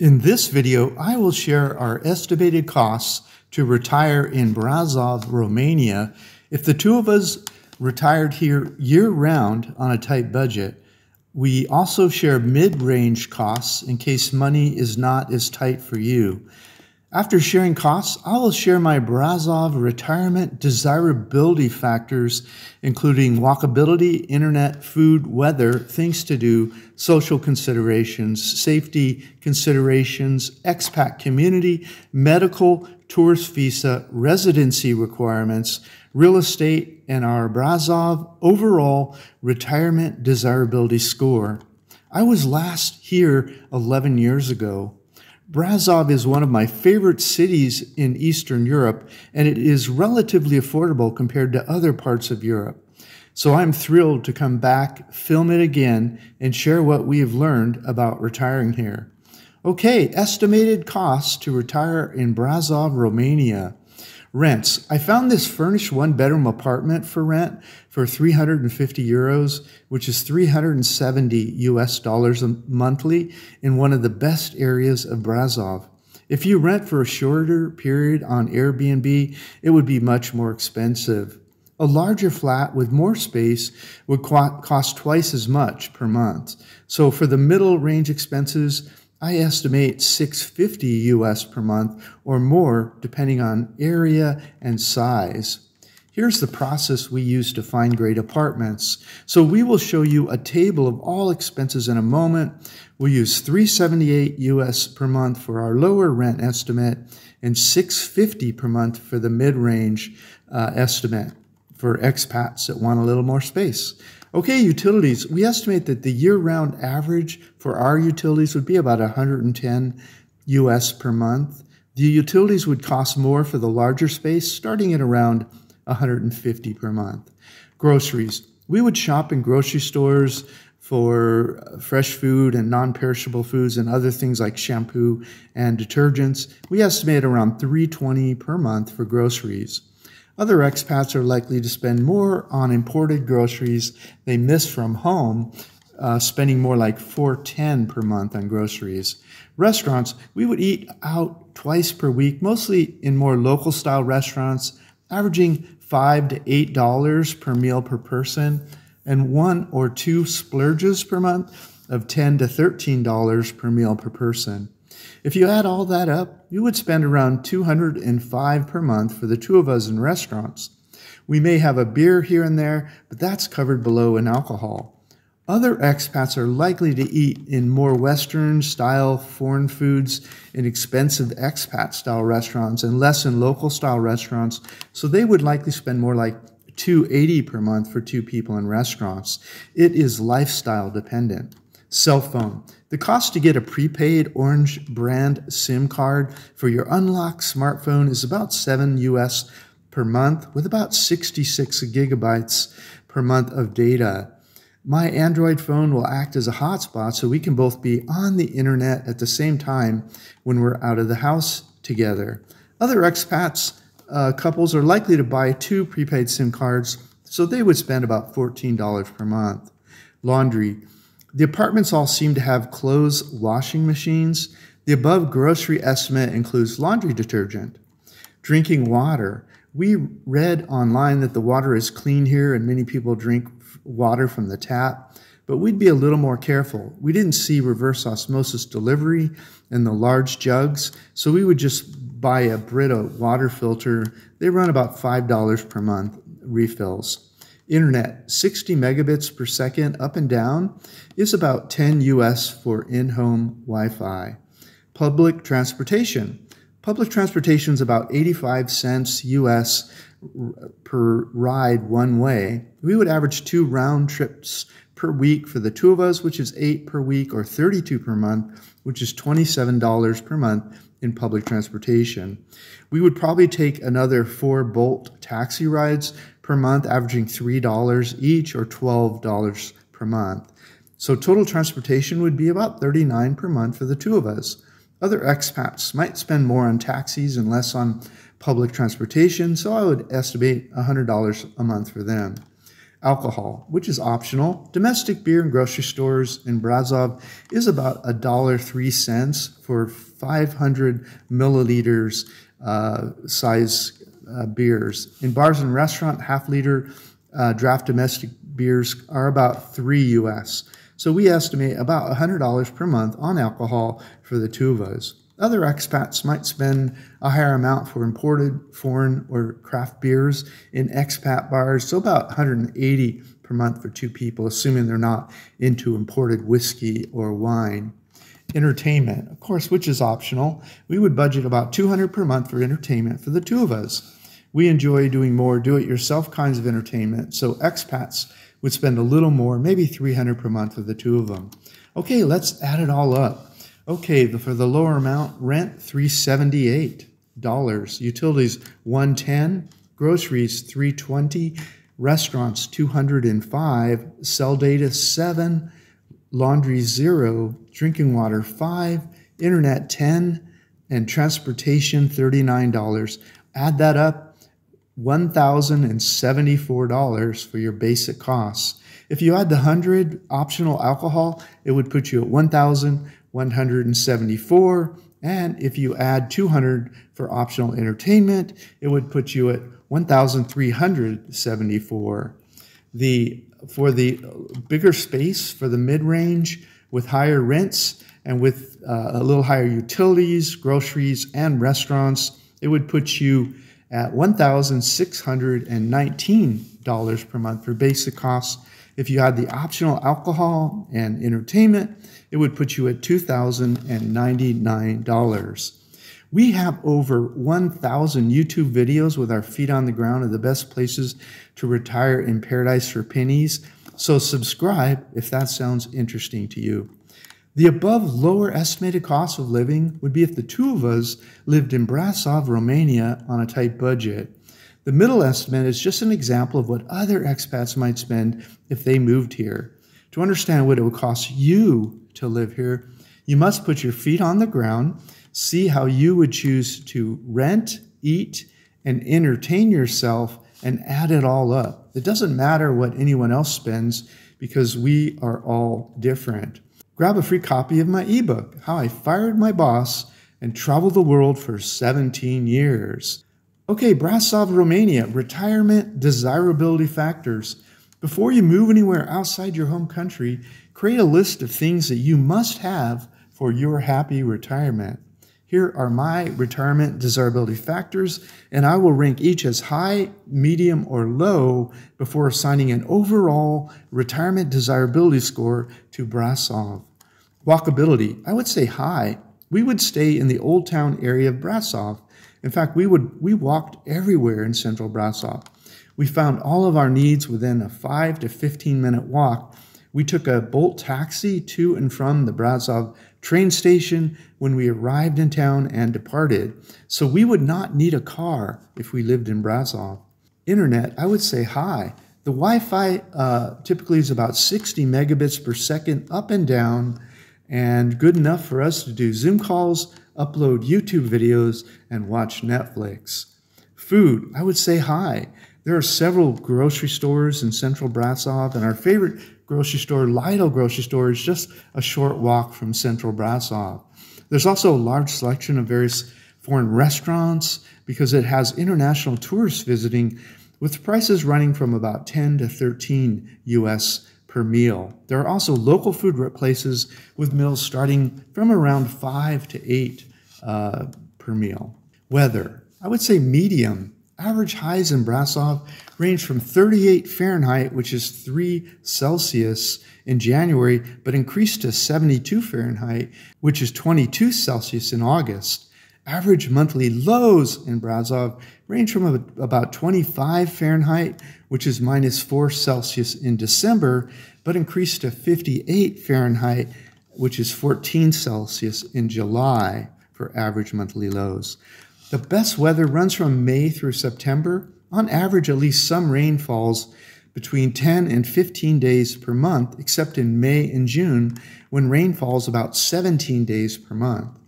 In this video, I will share our estimated costs to retire in Brasov, Romania. If the two of us retired here year-round on a tight budget, we also share mid-range costs in case money is not as tight for you. After sharing costs, I will share my Brasov retirement desirability factors, including walkability, internet, food, weather, things to do, social considerations, safety considerations, expat community, medical, tourist visa, residency requirements, real estate, and our Brasov overall retirement desirability score. I was last here 11 years ago. Brasov is one of my favorite cities in Eastern Europe, and it is relatively affordable compared to other parts of Europe. So I'm thrilled to come back, film it again, and share what we have learned about retiring here. Okay, estimated costs to retire in Brasov, Romania. Rents. I found this furnished one-bedroom apartment for rent for 350 euros, which is $370 monthly in one of the best areas of Brasov. If you rent for a shorter period on Airbnb, it would be much more expensive. A larger flat with more space would cost twice as much per month. So for the middle range expenses, I estimate $650 US per month or more depending on area and size. Here's the process we use to find great apartments. So we will show you a table of all expenses in a moment. We'll use $378 US per month for our lower rent estimate and $650 per month for the mid-range estimate for expats that want a little more space. Okay, utilities. We estimate that the year-round average for our utilities would be about $110 US per month. The utilities would cost more for the larger space, starting at around $150 per month. Groceries. We would shop in grocery stores for fresh food and non-perishable foods and other things like shampoo and detergents. We estimate around $320 per month for groceries. Other expats are likely to spend more on imported groceries they miss from home, spending more like $410 per month on groceries. Restaurants, we would eat out twice per week, mostly in more local style restaurants, averaging $5 to $8 per meal per person, and 1 or 2 splurges per month of $10 to $13 per meal per person. If you add all that up, you would spend around $205 per month for the two of us in restaurants. We may have a beer here and there, but that's covered below in alcohol. Other expats are likely to eat in more Western-style foreign foods in expensive expat-style restaurants and less in local-style restaurants, so they would likely spend more like $280 per month for 2 people in restaurants. It is lifestyle dependent. Cell phone. The cost to get a prepaid Orange brand SIM card for your unlocked smartphone is about $7 US per month with about 66 gigabytes per month of data. My Android phone will act as a hotspot so we can both be on the internet at the same time when we're out of the house together. Other expats, couples are likely to buy 2 prepaid SIM cards, so they would spend about $14 per month. Laundry. The apartments all seem to have clothes washing machines. The above grocery estimate includes laundry detergent. Drinking water. We read online that the water is clean here and many people drink water from the tap, but we'd be a little more careful. We didn't see reverse osmosis delivery in the large jugs, so we would just buy a Brita water filter. They run about $5 per month refills. Internet, 60 megabits per second up and down is about 10 US for in-home Wi-Fi. Public transportation. Public transportation is about 85 cents US per ride one way. We would average 2 round trips per week for the two of us, which is 8 per week, or 32 per month, which is $27 per month in public transportation. We would probably take another 4 Bolt taxi rides per month, averaging $3 each or $12 per month. So total transportation would be about $39 per month for the two of us. Other expats might spend more on taxis and less on public transportation, so I would estimate $100 a month for them. alcohol, which is optional. Domestic beer in grocery stores in Brasov is about $1.03 for 500 milliliters size beers. In bars and restaurants, half-liter draft domestic beers are about $3 US. So we estimate about $100 per month on alcohol for the two of us. Other expats might spend a higher amount for imported, foreign, or craft beers in expat bars, so about $180 per month for two people, assuming they're not into imported whiskey or wine. Entertainment, of course, which is optional. We would budget about $200 per month for entertainment for the two of us. We enjoy doing more do-it-yourself kinds of entertainment, so expats would spend a little more, maybe $300 per month for the two of them. Okay, let's add it all up. Okay, for the lower amount, rent $378, utilities $110, groceries $320, restaurants $205, cell data $7, laundry $0, drinking water $5, internet $10, and transportation $39. Add that up, $1,074 for your basic costs. If you add the 100 optional alcohol, it would put you at $1,174, and if you add 200 for optional entertainment, it would put you at $1,374. For the bigger space, for the mid-range with higher rents and with a little higher utilities, groceries, and restaurants, it would put you at $1,619 per month for basic costs. If you had the optional alcohol and entertainment, it would put you at $2,099. We have over 1,000 YouTube videos with our feet on the ground of the best places to retire in paradise for pennies. So subscribe if that sounds interesting to you. The above lower estimated cost of living would be if the two of us lived in Brasov, Romania on a tight budget. The middle estimate is just an example of what other expats might spend if they moved here. To understand what it would cost you to live here, you must put your feet on the ground, see how you would choose to rent, eat, and entertain yourself, and add it all up. It doesn't matter what anyone else spends because we are all different. Grab a free copy of my ebook, How I Fired My Boss and Traveled the World for 17 Years. Okay, Brasov, Romania, retirement desirability factors. Before you move anywhere outside your home country, create a list of things that you must have for your happy retirement. Here are my retirement desirability factors, and I will rank each as high, medium, or low before assigning an overall retirement desirability score to Brasov. Walkability, I would say high. We would stay in the Old Town area of Brasov. In fact, we walked everywhere in central Brasov. We found all of our needs within a 5 to 15-minute walk. We took a Bolt taxi to and from the Brasov train station when we arrived in town and departed, so we would not need a car if we lived in Brasov. Internet, I would say high. The Wi-Fi typically is about 60 megabits per second up and down, and good enough for us to do Zoom calls, upload YouTube videos, and watch Netflix. Food, I would say high. There are several grocery stores in central Brasov, and our favorite grocery store, Lidl grocery store, is just a short walk from central Brasov. There's also a large selection of various foreign restaurants because it has international tourists visiting, with prices running from about 10 to 13 US per meal. There are also local food places with meals starting from around 5 to 8 per meal. Weather, I would say medium. Average highs in Brasov range from 38 Fahrenheit, which is 3 Celsius in January, but increased to 72 Fahrenheit, which is 22 Celsius in August. Average monthly lows in Brasov range from about 25 Fahrenheit, which is minus 4 Celsius in December, but increased to 58 Fahrenheit, which is 14 Celsius in July for average monthly lows. The best weather runs from May through September. On average, at least some rain falls between 10 and 15 days per month, except in May and June, when rain falls about 17 days per month.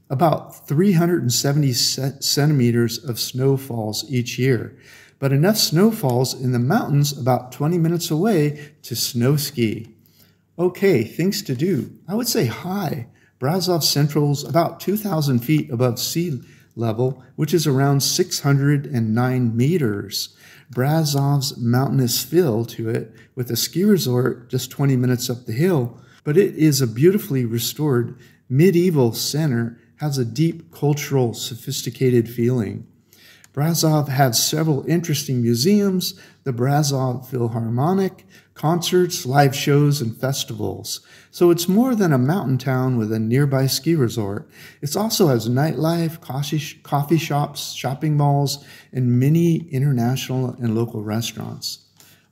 About 370 centimeters of snow falls each year. but enough snow falls in the mountains about 20 minutes away to snow ski. Okay, things to do. I would say high. Brasov Central's about 2,000 feet above sea level, which is around 609 meters. Brasov's mountainous feel to it, with a ski resort just 20 minutes up the hill, but it is a beautifully restored medieval center, has a deep cultural, sophisticated feeling. Brasov has several interesting museums, the Brasov Philharmonic, concerts, live shows, and festivals. So it's more than a mountain town with a nearby ski resort. It also has nightlife, coffee shops, shopping malls, and many international and local restaurants.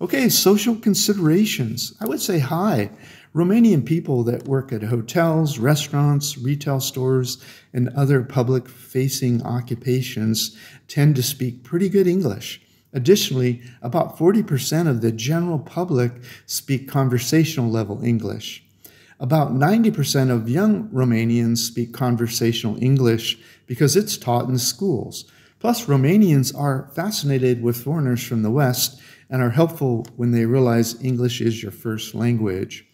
Okay, social considerations. I would say high. Romanian people that work at hotels, restaurants, retail stores, and other public-facing occupations tend to speak pretty good English. Additionally, about 40% of the general public speak conversational level English. About 90% of young Romanians speak conversational English because it's taught in schools. Plus, Romanians are fascinated with foreigners from the West and are helpful when they realize English is your first language.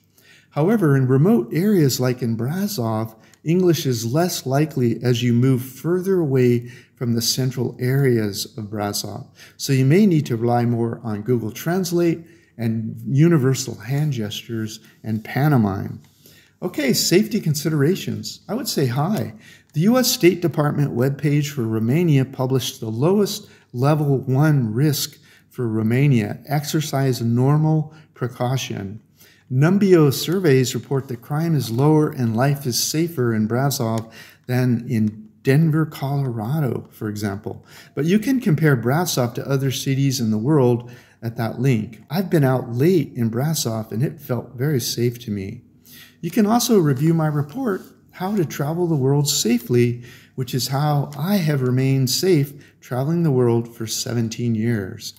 However, in remote areas like in Brasov, English is less likely as you move further away from the central areas of Brasov. So you may need to rely more on Google Translate and universal hand gestures and pantomime. Okay, safety considerations. I would say high. The U.S. State Department webpage for Romania published the lowest level 1 risk for Romania, exercise normal precaution. Numbeo surveys report that crime is lower and life is safer in Brasov than in Denver, Colorado, for example. But you can compare Brasov to other cities in the world at that link. I've been out late in Brasov and it felt very safe to me. You can also review my report, How to Travel the World Safely, which is how I have remained safe traveling the world for 17 years.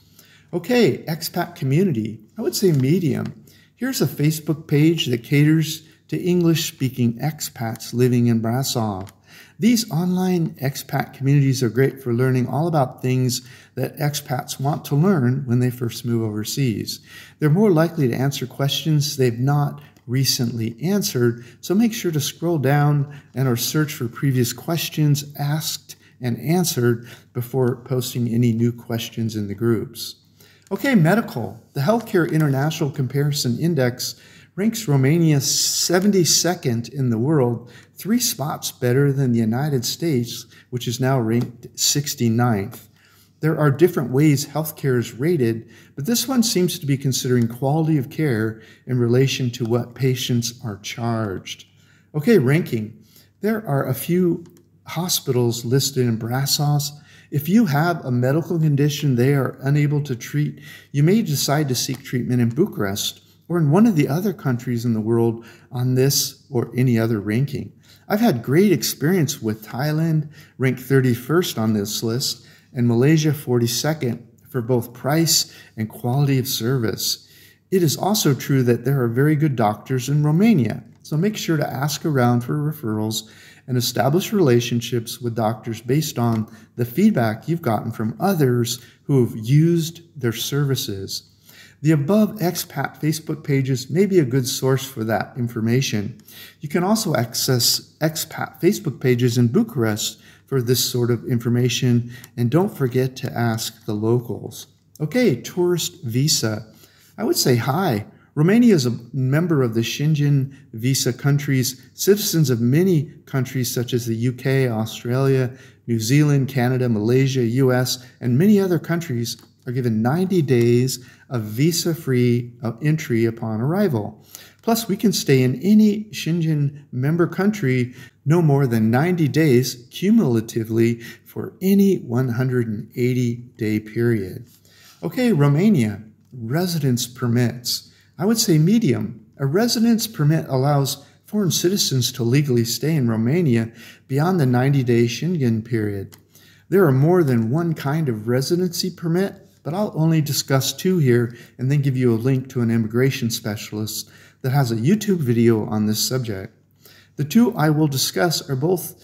Okay, expat community. I would say medium. Here's a Facebook page that caters to English-speaking expats living in Brasov. These online expat communities are great for learning all about things that expats want to learn when they first move overseas. They're more likely to answer questions they've not recently answered, so make sure to scroll down and or search for previous questions asked and answered before posting any new questions in the groups. Okay, medical. The Healthcare International Comparison Index ranks Romania 72nd in the world, 3 spots better than the United States, which is now ranked 69th. There are different ways healthcare is rated, but this one seems to be considering quality of care in relation to what patients are charged. Okay, ranking. There are a few hospitals listed in Brasov. If you have a medical condition they are unable to treat, you may decide to seek treatment in Bucharest or in one of the other countries in the world on this or any other ranking. I've had great experience with Thailand, ranked 31st on this list, and Malaysia 42nd for both price and quality of service. It is also true that there are very good doctors in Romania, so make sure to ask around for referrals and establish relationships with doctors based on the feedback you've gotten from others who have used their services. The above expat Facebook pages may be a good source for that information. You can also access expat Facebook pages in Bucharest for this sort of information, and don't forget to ask the locals. Okay, tourist visa. I would say hi. Romania is a member of the Schengen visa countries. Citizens of many countries such as the UK, Australia, New Zealand, Canada, Malaysia, US, and many other countries are given 90 days of visa-free entry upon arrival. Plus, we can stay in any Schengen member country no more than 90 days cumulatively for any 180-day period. Okay, Romania, residence permits. I would say medium. A residence permit allows foreign citizens to legally stay in Romania beyond the 90-day Schengen period. There are more than one kind of residency permit, but I'll only discuss 2 here and then give you a link to an immigration specialist that has a YouTube video on this subject. The 2 I will discuss are both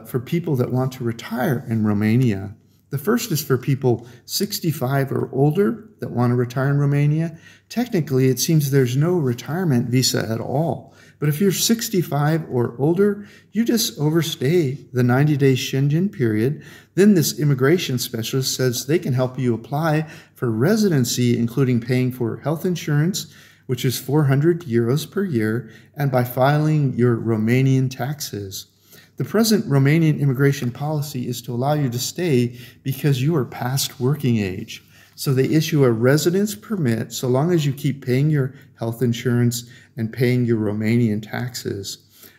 for people that want to retire in Romania. The first is for people 65 or older that want to retire in Romania. Technically, it seems there's no retirement visa at all. But if you're 65 or older, you just overstay the 90-day Schengen period. Then this immigration specialist says they can help you apply for residency, including paying for health insurance, which is 400 euros per year, and by filing your Romanian taxes. The present Romanian immigration policy is to allow you to stay because you are past working age. So they issue a residence permit so long as you keep paying your health insurance and paying your Romanian taxes.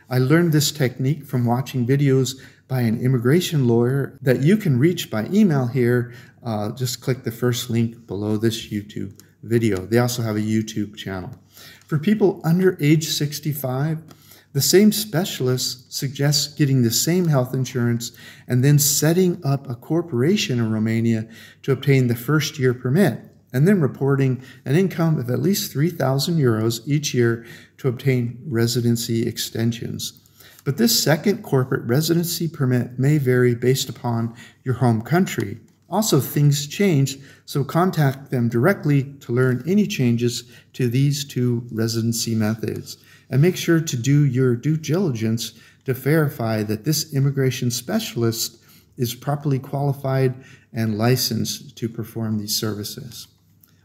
I learned this technique from watching videos by an immigration lawyer that you can reach by email here. Just click the first link below this YouTube video. They also have a YouTube channel. For people under age 65, the same specialist suggests getting the same health insurance and then setting up a corporation in Romania to obtain the first-year permit, and then reporting an income of at least 3,000 euros each year to obtain residency extensions. But this second corporate residency permit may vary based upon your home country. Also, things change, so contact them directly to learn any changes to these two residency methods. And make sure to do your due diligence to verify that this immigration specialist is properly qualified and licensed to perform these services.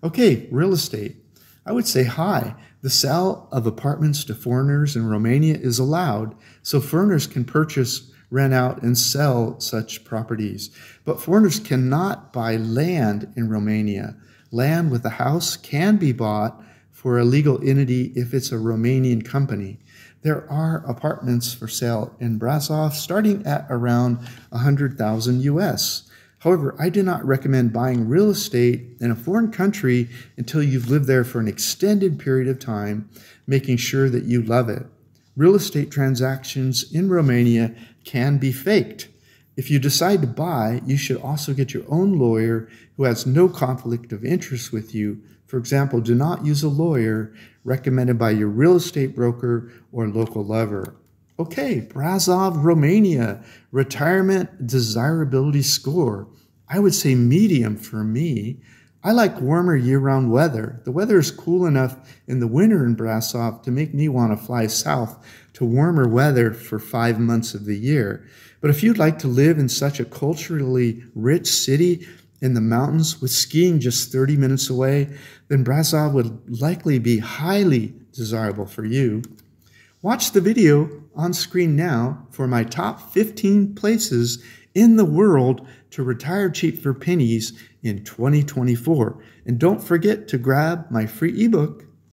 Okay, real estate. I would say hi. The sale of apartments to foreigners in Romania is allowed, so foreigners can purchase, rent out, and sell such properties. But foreigners cannot buy land in Romania. Land with a house can be bought for a legal entity if it's a Romanian company. There are apartments for sale in Brasov starting at around 100,000 US. However, I do not recommend buying real estate in a foreign country until you've lived there for an extended period of time, making sure that you love it. Real estate transactions in Romania can be faked. If you decide to buy, you should also get your own lawyer who has no conflict of interest with you. For example, do not use a lawyer recommended by your real estate broker or local lover. Okay, Brasov Romania, retirement desirability score. I would say medium for me. I like warmer year-round weather. The weather is cool enough in the winter in Brasov to make me want to fly south to warmer weather for 5 months of the year. But if you'd like to live in such a culturally rich city in the mountains with skiing just 30 minutes away, then Brasov would likely be highly desirable for you. Watch the video on screen now for my top 15 places in the world to retire cheap for pennies in 2024. And don't forget to grab my free ebook,